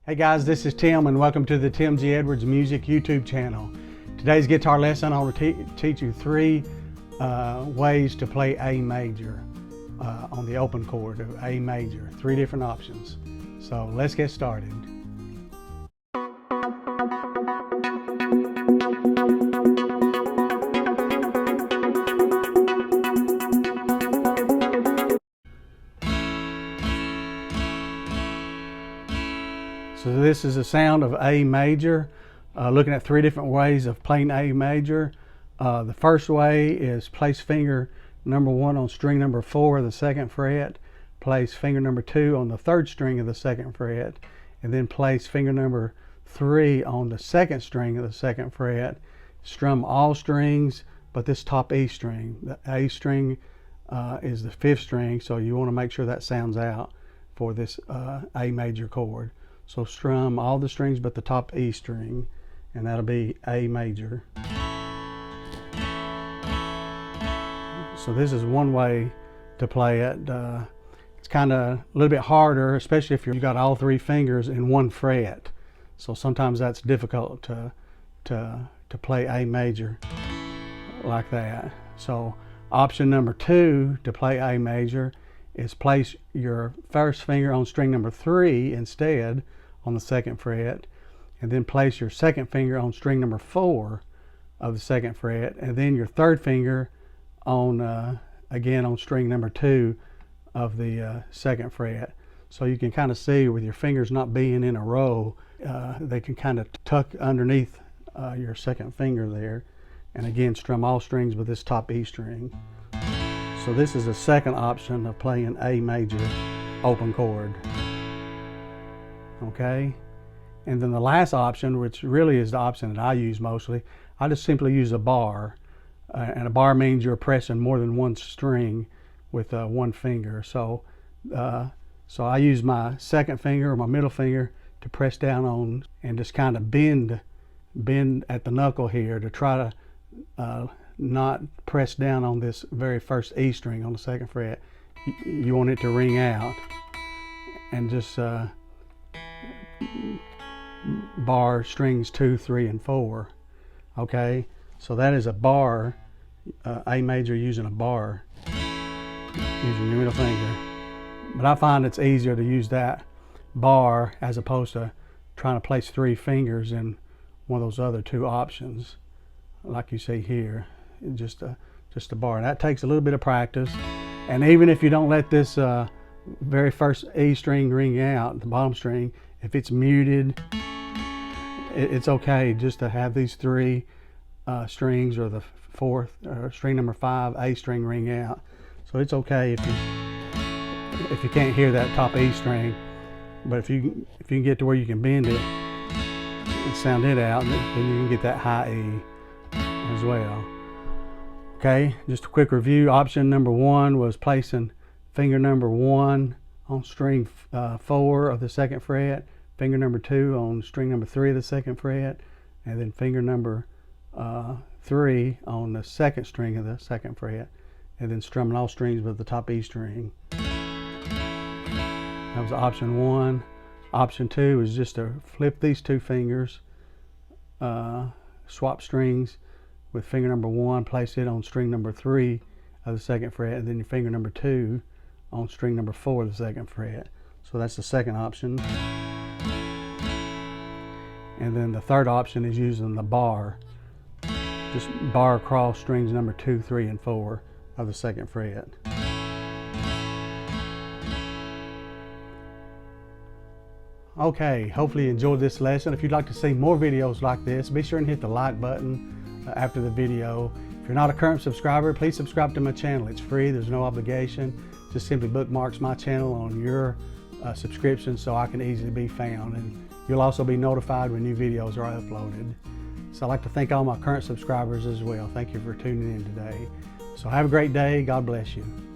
Hey guys, this is Tim and welcome to the Tim G. Edwards Music YouTube channel. Today's guitar lesson, I want to teach you three ways to play A major on the open chord of A major. Three different options. So let's get started. So this is the sound of A major, looking at three different ways of playing A major. The first way is place finger number 1 on string number 4 of the 2nd fret, place finger number 2 on the 3rd string of the 2nd fret, and then place finger number 3 on the 2nd string of the 2nd fret. Strum all strings but this top E string. The A string is the 5th string, so you want to make sure that sounds out for this A major chord. So strum all the strings but the top E string, and that'll be A major. So this is one way to play it. It's kind of a little bit harder, especially if you've got all three fingers in one fret. So sometimes that's difficult to play A major like that. So option number 2 to play A major is place your first finger on string number 3 instead on the 2nd fret, and then place your 2nd finger on string number 4 of the 2nd fret, and then your 3rd finger on again on string number 2 of the 2nd fret. So you can kind of see with your fingers not being in a row, they can kind of tuck underneath your 2nd finger there, and again strum all strings with this top E string. So this is the second option of playing A major open chord. Okay, and then the last option, which really is the option that I use mostly, I just simply use a bar, and a bar means you're pressing more than one string with one finger. So I use my 2nd finger or my middle finger to press down on and just kind of bend at the knuckle here to try to not press down on this very first E string on the 2nd fret. You want it to ring out, and just bar strings 2, 3, and 4. Okay, so that is a bar, A major using a bar, using your middle finger. But I find it's easier to use that bar as opposed to trying to place 3 fingers in one of those other 2 options like you see here. Just a bar, and that takes a little bit of practice. And even if you don't let this very first E string ring out, the bottom string, if it's muted, it's okay just to have these 3 strings, or the 4th or string number 5 A string ring out. So it's okay if you can't hear that top E string, but if you can get to where you can bend it and sound it out, then you can get that high E as well. Okay, just a quick review. Option number 1 was placing finger number 1 on string 4 of the 2nd fret, finger number 2 on string number 3 of the 2nd fret, and then finger number 3 on the 2nd string of the 2nd fret, and then strumming all strings with the top E string. That was option 1. Option 2 is just to flip these 2 fingers, swap strings with finger number 1, place it on string number 3 of the 2nd fret, and then your finger number 2 on string number 4 of the 2nd fret. So that's the second option. And then the third option is using the bar. Just bar across strings number 2, 3, and 4 of the 2nd fret. Okay, hopefully you enjoyed this lesson. If you'd like to see more videos like this, be sure and hit the like button after the video. If you're not a current subscriber, please subscribe to my channel. It's free, there's no obligation. Just simply bookmarks my channel on your subscription so I can easily be found, and you'll also be notified when new videos are uploaded. So I'd like to thank all my current subscribers as well. Thank you for tuning in today. So have a great day. God bless you.